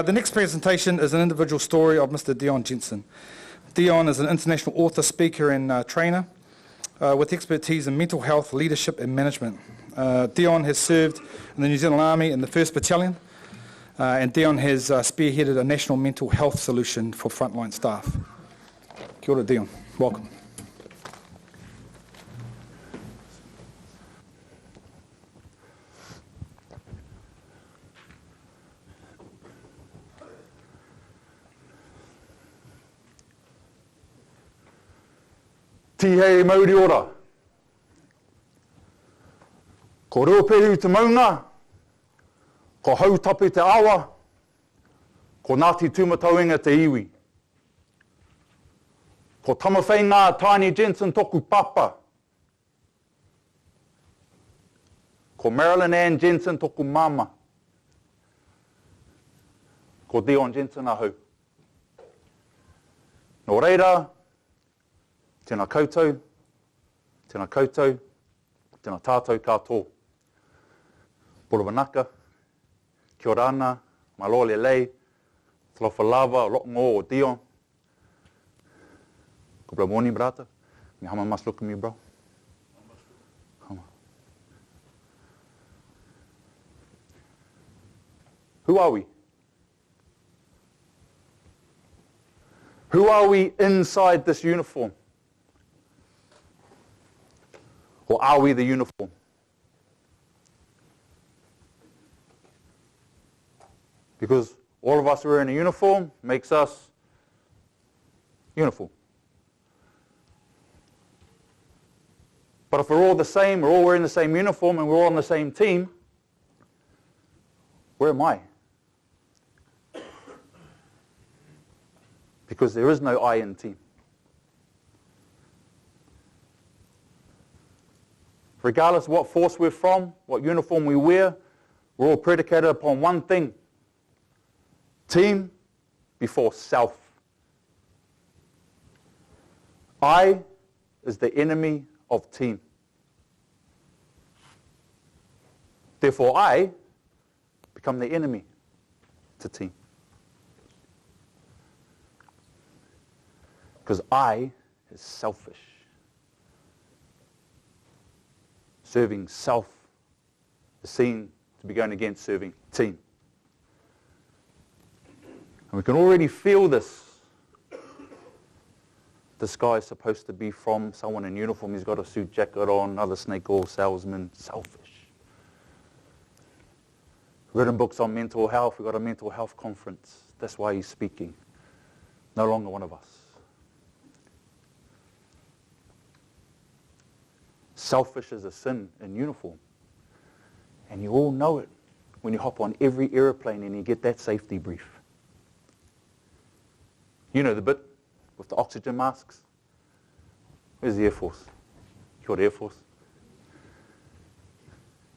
The next presentation is an individual story of Mr. Dion Jensen. Dion is an international author, speaker and trainer with expertise in mental health, leadership and management. Dion has served in the New Zealand Army in the 1st Battalion, and Dion has spearheaded a national mental health solution for frontline staff. Kia ora, Dion. Welcome. Tihei mauri ora. Ko reo pehu te maunga, ko hautapu te awa, ko Ngāti Tūmatauenga te iwi. Ko tamawhai ngā Tiny Jensen toku papa. Ko Marilyn Ann Jensen toku mama. Ko Dion Jensen ahau. Nō reira, tēnā koutou, tēnā koutou, tēnā tātou katoa. Pura wanaka, kia ora ana, malo le lei, thalofa lava, ro'ongo o Dion. Good morning, brother. How must look at me, bro? Who are we? Who are we inside this uniform? Or are we the uniform? Because all of us wearing a uniform makes us uniform. But if we're all the same, we're all wearing the same uniform and we're all on the same team, where am I? Because there is no I in team. Regardless of what force we're from, what uniform we wear, we're all predicated upon one thing. Team before self. I is the enemy of team. Therefore, I become the enemy to team. Because I is selfish. Serving self is seen to be going against serving team. And we can already feel this. This guy is supposed to be from someone in uniform. He's got a suit jacket on, another snake oil salesman, selfish. Written books on mental health. We've got a mental health conference. That's why he's speaking. No longer one of us. Selfish is a sin in uniform. And you all know it when you hop on every aeroplane and you get that safety brief. You know the bit with the oxygen masks. Where's the Air Force? Kia ora, Air Force.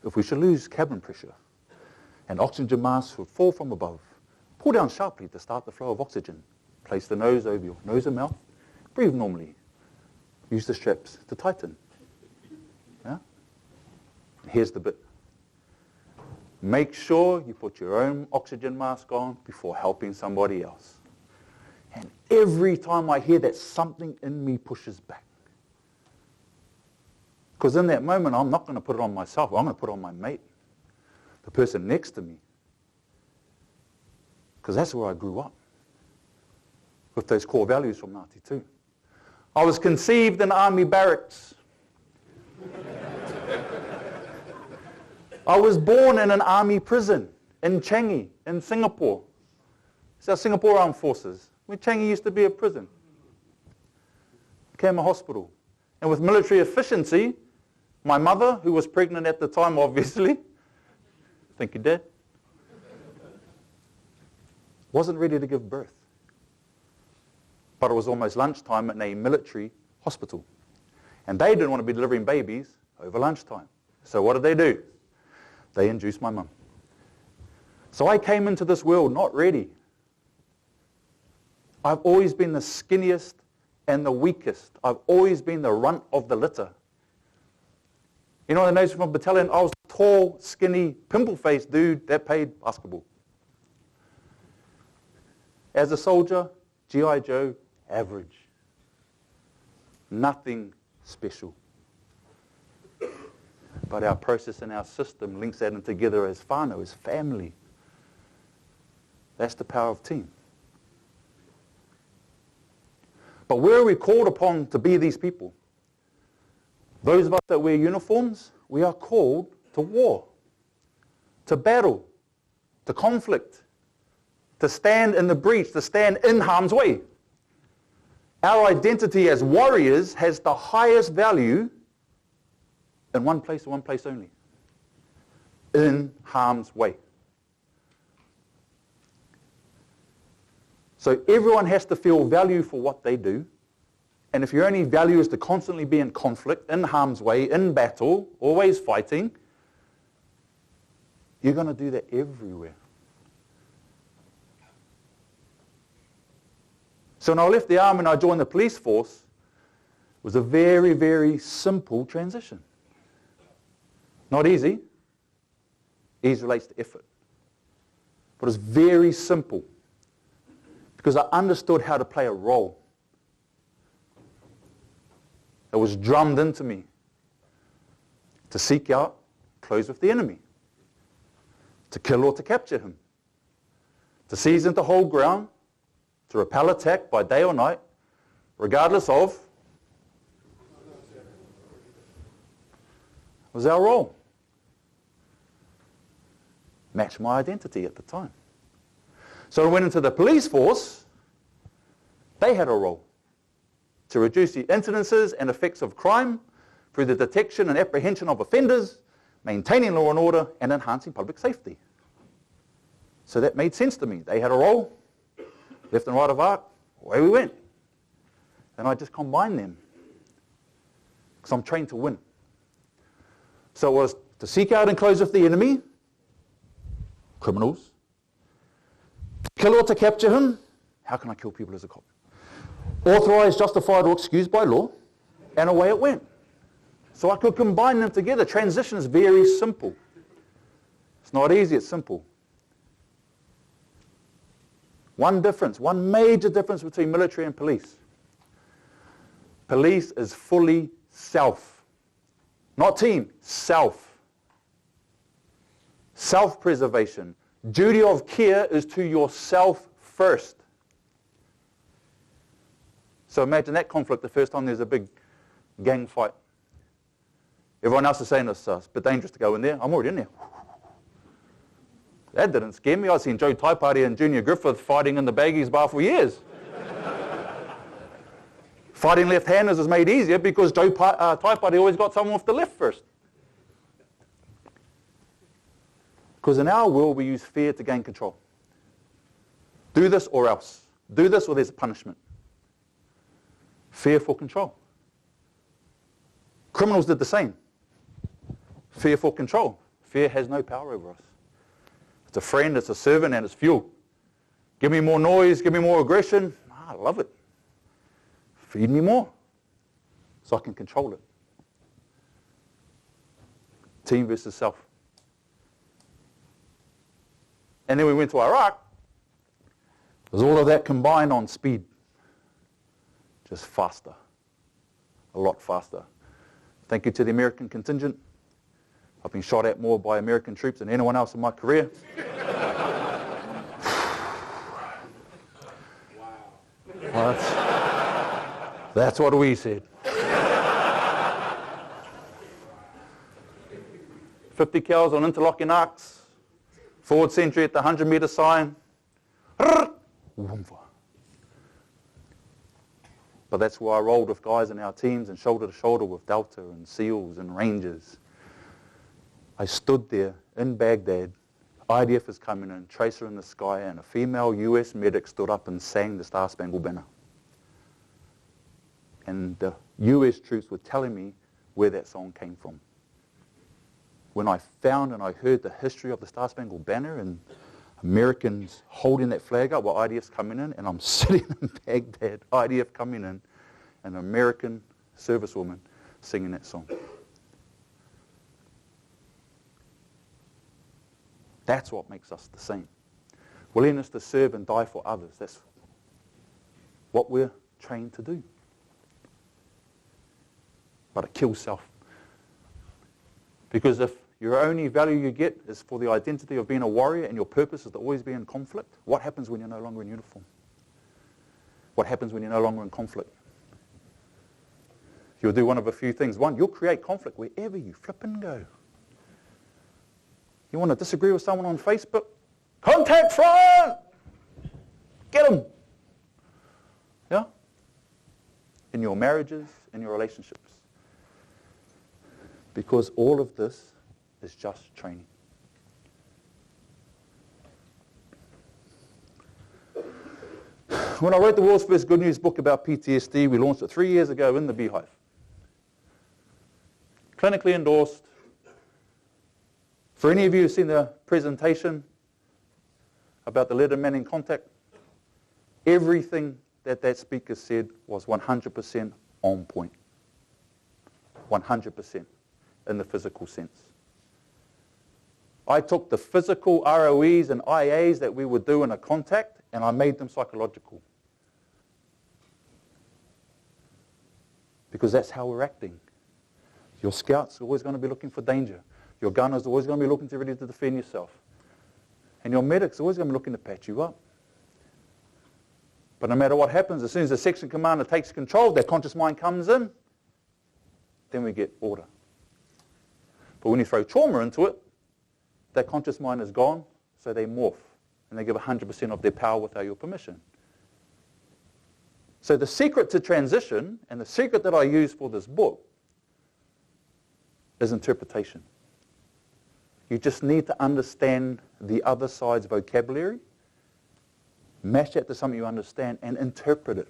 If we should lose cabin pressure and oxygen masks would fall from above, pull down sharply to start the flow of oxygen. Place the nose over your nose and mouth. Breathe normally. Use the straps to tighten. Yeah? Here's the bit. Make sure you put your own oxygen mask on before helping somebody else. And every time I hear that, something in me pushes back. Because in that moment, I'm not going to put it on myself. I'm going to put it on my mate, the person next to me. Because that's where I grew up, with those core values from Ngāti too. I was conceived in army barracks. I was born in an army prison in Changi, in Singapore. It's our Singapore Armed Forces. When Changi used to be a prison. Became a hospital. And with military efficiency, my mother, who was pregnant at the time, obviously, think you did, wasn't ready to give birth. But it was almost lunchtime in a military hospital. And they didn't want to be delivering babies over lunchtime. So what did they do? They induced my mum. So I came into this world not ready. I've always been the skinniest and the weakest. I've always been the runt of the litter. You know, the notes from battalion, I was a tall, skinny, pimple-faced dude that played basketball. As a soldier, G.I. Joe, average. Nothing special. But our process and our system links that in together as whānau, as family. That's the power of team. But where are we called upon to be these people? Those of us that wear uniforms, we are called to war, to battle, to conflict, to stand in the breach, to stand in harm's way. Our identity as warriors has the highest value in one place and one place only. In harm's way. So everyone has to feel value for what they do. And if your only value is to constantly be in conflict, in harm's way, in battle, always fighting, you're going to do that everywhere. So when I left the army and I joined the police force, it was a very, very simple transition. Not easy. Ease relates to effort. But it's very simple because I understood how to play a role. It was drummed into me to seek out, close with the enemy, to kill or to capture him, to seize and to hold ground, to repel attack by day or night, regardless of, was our role. Matched my identity at the time. So I went into the police force, they had a role to reduce the incidences and effects of crime through the detection and apprehension of offenders, maintaining law and order, and enhancing public safety. So that made sense to me. They had a role, left and right of arc, away we went. And I just combined them because I'm trained to win. So it was to seek out and close with the enemy, criminals, kill or to capture him. How can I kill people as a cop? Authorized, justified, or excused by law, and away it went. So I could combine them together. Transition is very simple. It's not easy, it's simple. One difference, one major difference between military and police. Police is fully self. Not team, self. Self-preservation. Duty of care is to yourself first. So imagine that conflict the first time there's a big gang fight. Everyone else is saying it's a bit dangerous to go in there. I'm already in there. That didn't scare me. I've seen Joe Taipari and Junior Griffith fighting in the baggies bar for years. Fighting left-handers is made easier because Joe Taipari always got someone off the left first. Because in our world, we use fear to gain control. Do this or else. Do this or there's a punishment. Fear for control. Criminals did the same. Fear for control. Fear has no power over us. It's a friend, it's a servant, and it's fuel. Give me more noise, give me more aggression. I love it. Feed me more so I can control it. Team versus self. And then we went to Iraq. There's all of that combined on speed. Just faster. A lot faster. Thank you to the American contingent. I've been shot at more by American troops than anyone else in my career. Wow. That's what we said. 50 cals on interlocking arcs. Forward sentry at the 100-meter sign. But that's where I rolled with guys in our teams and shoulder to shoulder with Delta and SEALs and Rangers. I stood there in Baghdad. IDF is coming in, tracer in the sky, and a female US medic stood up and sang the Star Spangled Banner. And the US troops were telling me where that song came from. When I found and I heard the history of the Star Spangled Banner and Americans holding that flag up while IDF's coming in, and I'm sitting in Baghdad, IDF coming in, and an American servicewoman singing that song. That's what makes us the same. Willingness to serve and die for others. That's what we're trained to do. But it kills self. Because if your only value you get is for the identity of being a warrior and your purpose is to always be in conflict, what happens when you're no longer in uniform? What happens when you're no longer in conflict? You'll do one of a few things. One, you'll create conflict wherever you flippin' go. You want to disagree with someone on Facebook? Contact front! Get them! Yeah? In your marriages, in your relationships. Because all of this is just training. When I wrote the world's first good news book about PTSD, we launched it 3 years ago in the Beehive. Clinically endorsed. For any of you who've seen the presentation about the letter man in contact, everything that speaker said was 100% on point. 100% in the physical sense. I took the physical ROEs and IAs that we would do in a contact and I made them psychological. Because that's how we're acting. Your scout's always going to be looking for danger. Your gunner's always going to be looking to ready to defend yourself. And your medic's always going to be looking to patch you up. But no matter what happens, as soon as the section commander takes control, their conscious mind comes in, then we get order. But when you throw trauma into it, that conscious mind is gone, so they morph. And they give 100% of their power without your permission. So the secret to transition, and the secret that I use for this book, is interpretation. You just need to understand the other side's vocabulary, match that to something you understand, and interpret it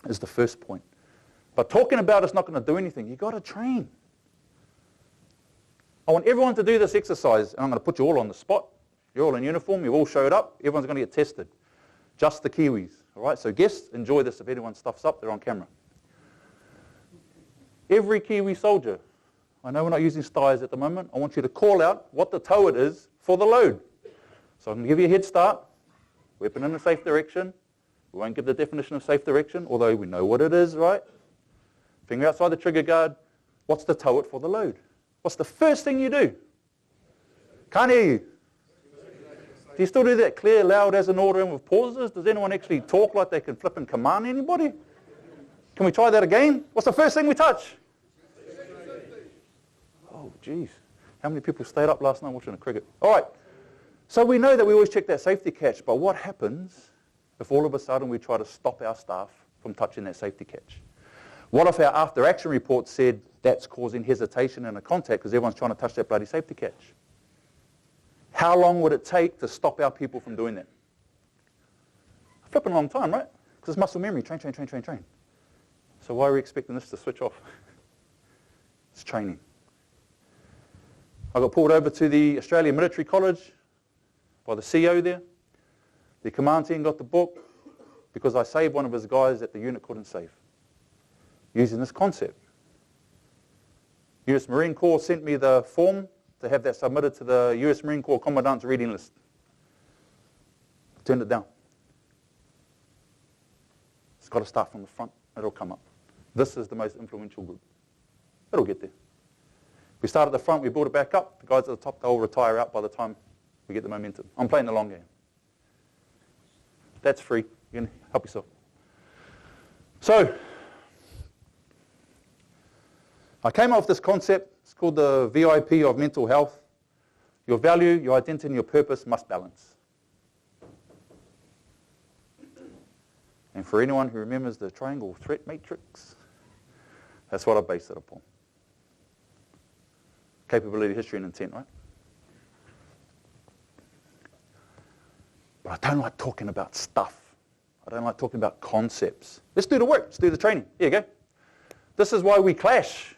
is the first point. But talking about it's not going to do anything. You've got to train. I want everyone to do this exercise, and I'm going to put you all on the spot. You're all in uniform, you've all showed up, everyone's going to get tested. Just the Kiwis, all right? So guests, enjoy this. If anyone stuffs up, they're on camera. Every Kiwi soldier, I know we're not using styes at the moment, I want you to call out what the towed is for the load. So I'm going to give you a head start. Weapon in a safe direction. We won't give the definition of safe direction, although we know what it is, right? Finger outside the trigger guard. What's the towed for the load? What's the first thing you do? Can't hear you. Do you still do that clear, loud as an order and with pauses? Does anyone actually talk like they can flip and command anybody? Can we try that again? What's the first thing we touch? Oh, geez. How many people stayed up last night watching the cricket? All right. So we know that we always check that safety catch, but what happens if all of a sudden we try to stop our staff from touching that safety catch? What if our after-action report said that's causing hesitation in a contact because everyone's trying to touch that bloody safety catch? How long would it take to stop our people from doing that? A flipping long time, right? Because it's muscle memory. Train, train, train, train, train. So why are we expecting this to switch off? It's training. I got pulled over to the Australian Military College by the CEO there. The command team got the book because I saved one of his guys that the unit couldn't save, using this concept. US Marine Corps sent me the form to have that submitted to the US Marine Corps Commandant's reading list. I turned it down. It's got to start from the front. It'll come up. This is the most influential group. It'll get there. We start at the front, we build it back up. The guys at the top, they'll retire out by the time we get the momentum. I'm playing the long game. That's free. You can help yourself. So, I came up with this concept. It's called the VIP of mental health. Your value, your identity, and your purpose must balance. And for anyone who remembers the triangle threat matrix, that's what I based it upon. Capability, history, and intent, right? But I don't like talking about stuff. I don't like talking about concepts. Let's do the work. Let's do the training. Here you go. This is why we clash.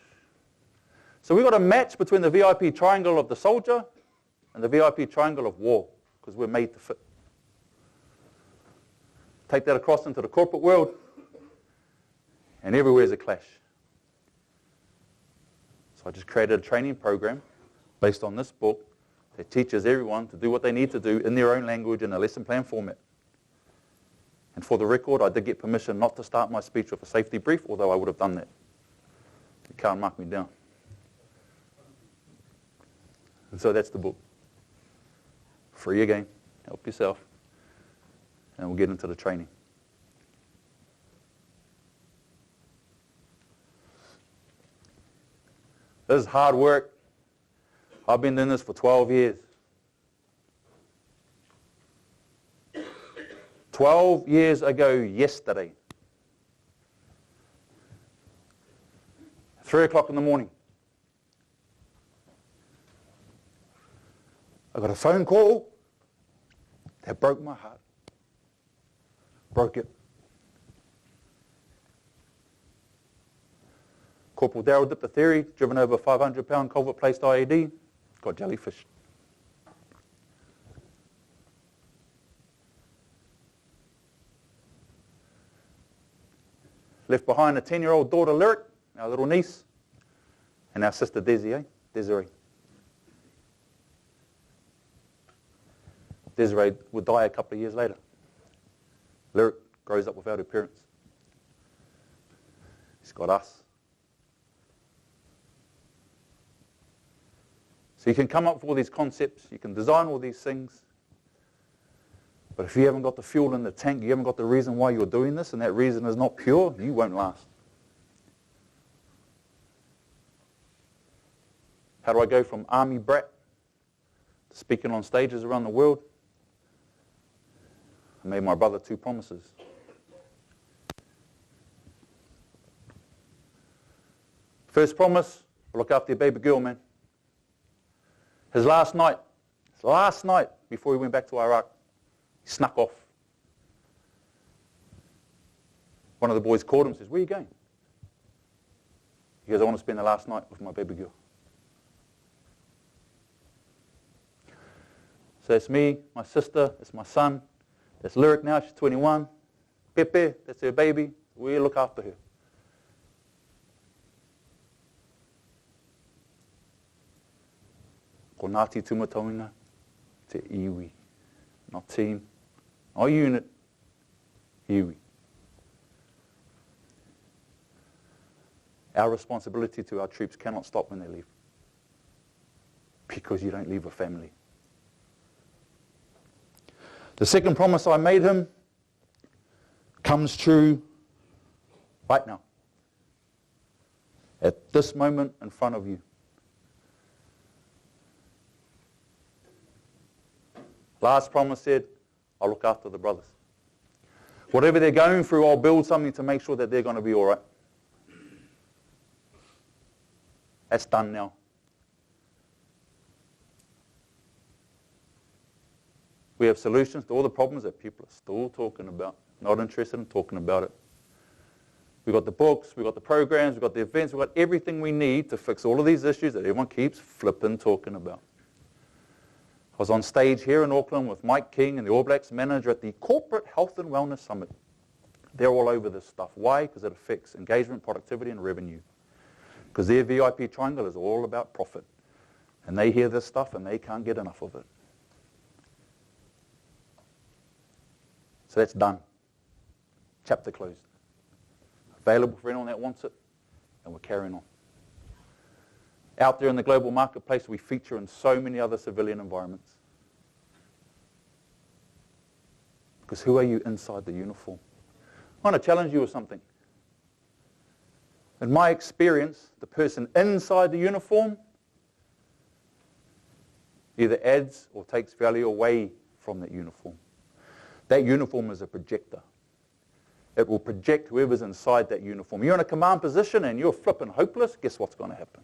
So we've got a match between the VIP triangle of the soldier and the VIP triangle of war, because we're made to fit. Take that across into the corporate world, and everywhere is a clash. So I just created a training program based on this book that teaches everyone to do what they need to do in their own language in a lesson plan format. And for the record, I did get permission not to start my speech with a safety brief, although I would have done that. You can't mark me down. And so that's the book. Free again. Help yourself. And we'll get into the training. This is hard work. I've been doing this for 12 years. 12 years ago yesterday, 3 o'clock in the morning, I got a phone call that broke my heart. Broke it. Corporal Darryl dipped a theory, driven over a 500-pound culvert-placed IED, got jellyfish. Left behind a 10-year-old daughter, Lyric, our little niece, and our sister, Desiree. Desiree would die a couple of years later. Lyric grows up without her parents. He's got us. So you can come up with all these concepts, you can design all these things, but if you haven't got the fuel in the tank, you haven't got the reason why you're doing this, and that reason is not pure, you won't last. How do I go from army brat to speaking on stages around the world? I made my brother 2 promises. First promise, I'll look after your baby girl, man. His last night before he went back to Iraq, he snuck off. One of the boys called him and says, "Where are you going?" He goes, "I want to spend the last night with my baby girl." So it's me, my sister, it's my son, that's Lyric now, she's 21. Pepe, that's her baby. We look after her. Ko Ngāti Tumataunga te iwi. Not team, not unit, iwi. Our responsibility to our troops cannot stop when they leave, because you don't leave a family. The second promise I made him comes true right now, at this moment in front of you. Last promise said, I'll look after the brothers. Whatever they're going through, I'll build something to make sure that they're going to be all right. That's done now. We have solutions to all the problems that people are still talking about, not interested in talking about it. We've got the books, we've got the programs, we've got the events, we've got everything we need to fix all of these issues that everyone keeps flipping talking about. I was on stage here in Auckland with Mike King and the All Blacks manager at the Corporate Health and Wellness Summit. They're all over this stuff. Why? Because it affects engagement, productivity, and revenue. Because their VIP triangle is all about profit. And they hear this stuff and they can't get enough of it. So that's done. Chapter closed. Available for anyone that wants it, and we're carrying on. Out there in the global marketplace, we feature in so many other civilian environments. Because who are you inside the uniform? I want to challenge you with something. In my experience, the person inside the uniform either adds or takes value away from that uniform. That uniform is a projector. It will project whoever's inside that uniform. You're in a command position and you're flipping hopeless, guess what's going to happen?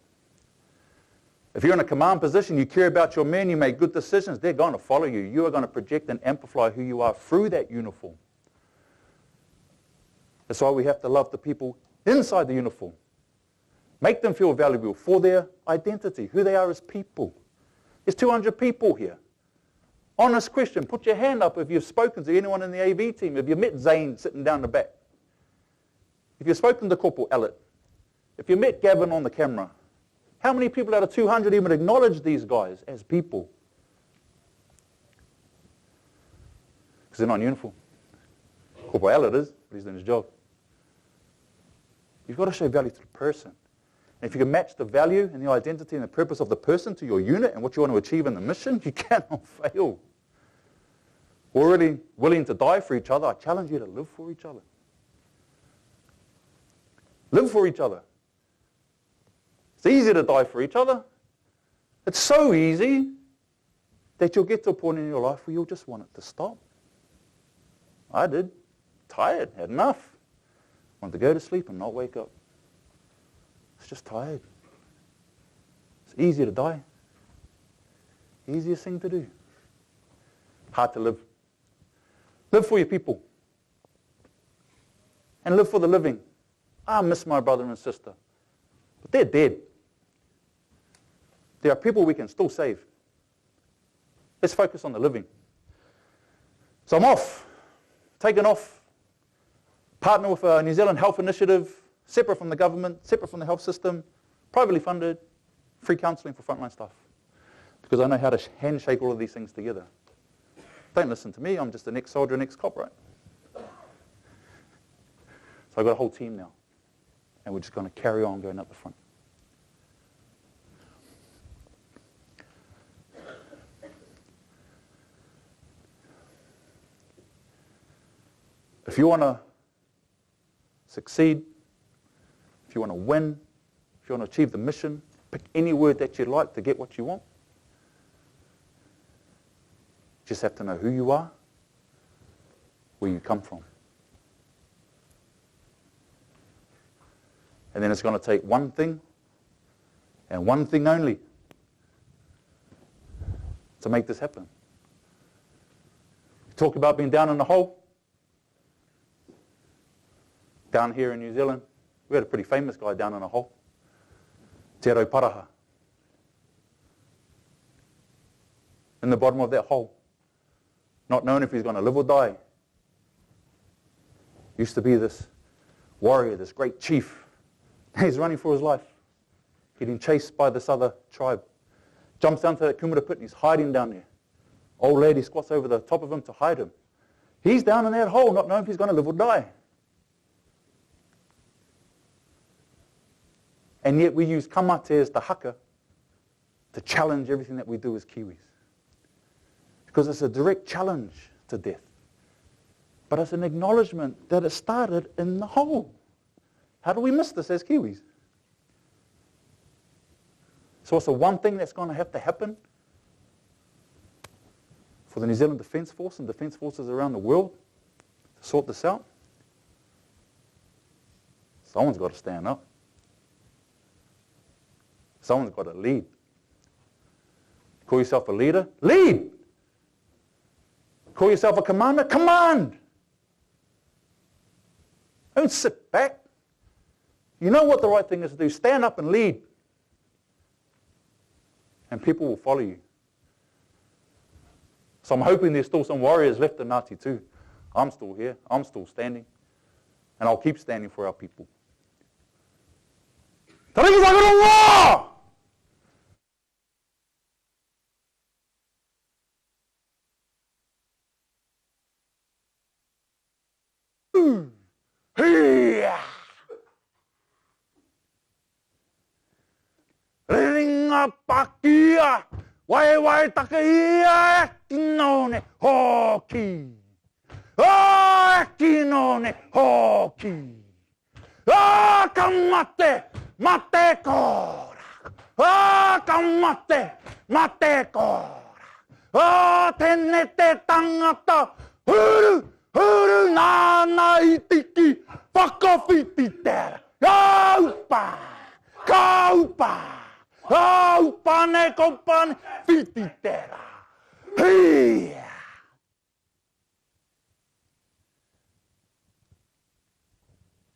If you're in a command position, you care about your men, you make good decisions, they're going to follow you. You are going to project and amplify who you are through that uniform. That's why we have to love the people inside the uniform. Make them feel valuable for their identity, who they are as people. There's 200 people here. Honest question, put your hand up if you've spoken to anyone in the AV team, if you've met Zane sitting down the back. If you've spoken to Corporal Ellett, if you met Gavin on the camera, how many people out of 200 even acknowledge these guys as people? Because they're not in uniform. Corporal it is, but he's doing his job. You've got to show value to the person. And if you can match the value and the identity and the purpose of the person to your unit and what you want to achieve in the mission, you cannot fail. Already willing to die for each other, I challenge you to live for each other. Live for each other. It's easy to die for each other. It's so easy that you'll get to a point in your life where you'll just want it to stop. I did. Tired, had enough. Wanted to go to sleep and not wake up. It's just tired. It's easy to die. Easiest thing to do. Hard to live. Live for your people. And live for the living. I miss my brother and sister. But they're dead. There are people we can still save. Let's focus on the living. So I'm off. Taken off. Partner with a New Zealand health initiative, separate from the government, separate from the health system, privately funded, free counselling for frontline staff. Because I know how to handshake all of these things together. Don't listen to me, I'm just an ex-soldier and ex-cop, right? So I've got a whole team now. And we're just going to carry on going up the front. If you want to succeed, if you want to win, if you want to achieve the mission, pick any word that you'd like to get what you want. You just have to know who you are, where you come from. And then it's going to take one thing, and one thing only, to make this happen. Talk about being down in the hole. Down here in New Zealand, we had a pretty famous guy down in a hole. Te Rau Paraha. In the bottom of that hole, not knowing if he's going to live or die. Used to be this warrior, this great chief. He's running for his life, getting chased by this other tribe. Jumps down to that kumara pit and he's hiding down there. Old lady squats over the top of him to hide him. He's down in that hole, not knowing if he's going to live or die. And yet we use kamate as the haka to challenge everything that we do as Kiwis. Because it's a direct challenge to death. But it's an acknowledgement that it started in the hole. How do we miss this as Kiwis? So it's the one thing that's going to have to happen for the New Zealand Defence Force and Defence Forces around the world to sort this out. Someone's got to stand up. Someone's got to lead. Call yourself a leader? Lead! Call yourself a commander? Command! Don't sit back. You know what the right thing is to do. Stand up and lead. And people will follow you. So I'm hoping there's still some warriors left in Ngāti too. I'm still here. I'm still standing. And I'll keep standing for our people. Tariki Whakarongo! Ringa pakia, wai takia, kino ne hoki. Ah, kino ne hoki. Ah, kamate, mate kora. Ah, kamate, mate kora. Ah, tenete tangata, huru nana itiki, whakawhiti tera. Kaupa, kaupa. Oh, pane compane fititera. Hey.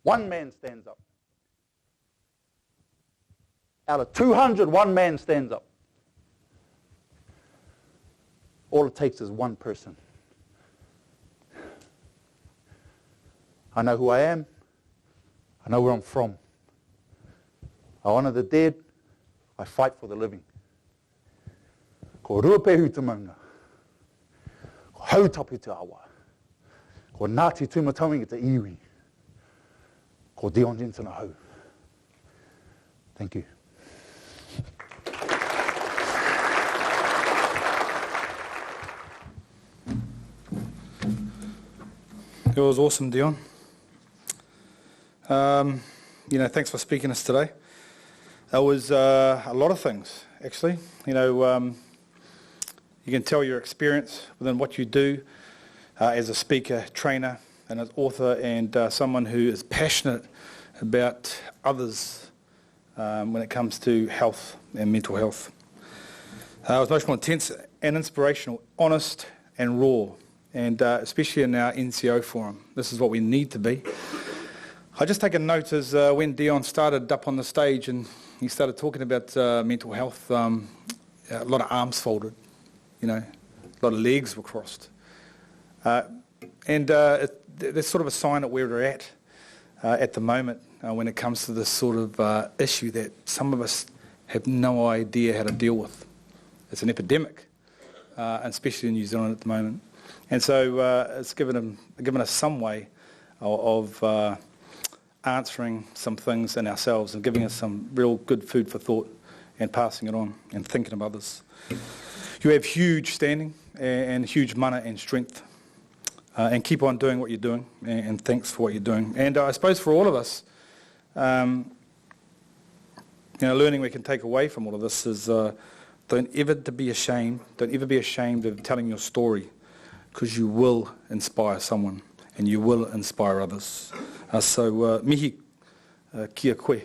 One man stands up. Out of 200, one man stands up. All it takes is one person. I know who I am. I know where I'm from. I honor the dead. I fight for the living. Ko ruapehu te maunga. Ko hautapu te awa. Ko Ngāti tūmataungi te iwi. Ko Dion Jensen ahau. Thank you. It was awesome, Dion. Thanks for speaking to us today. It was a lot of things, actually. You can tell your experience within what you do as a speaker, trainer, and an author, and someone who is passionate about others when it comes to health and mental health. It was much more intense and inspirational, honest and raw. And especially in our NCO forum, this is what we need to be. I just take a note as when Dion started up on the stage and he started talking about mental health, a lot of arms folded, a lot of legs were crossed. There's sort of a sign of where we're at the moment when it comes to this sort of issue that some of us have no idea how to deal with. It's an epidemic, and especially in New Zealand at the moment. And so it's given us some way of answering some things in ourselves and giving us some real good food for thought and passing it on and thinking of others. You have huge standing and huge mana and strength, and keep on doing what you're doing, and thanks for what you're doing. And I suppose for all of us, learning we can take away from all of this is don't ever be ashamed of telling your story, because you will inspire someone and you will inspire others. So mihi kia koe.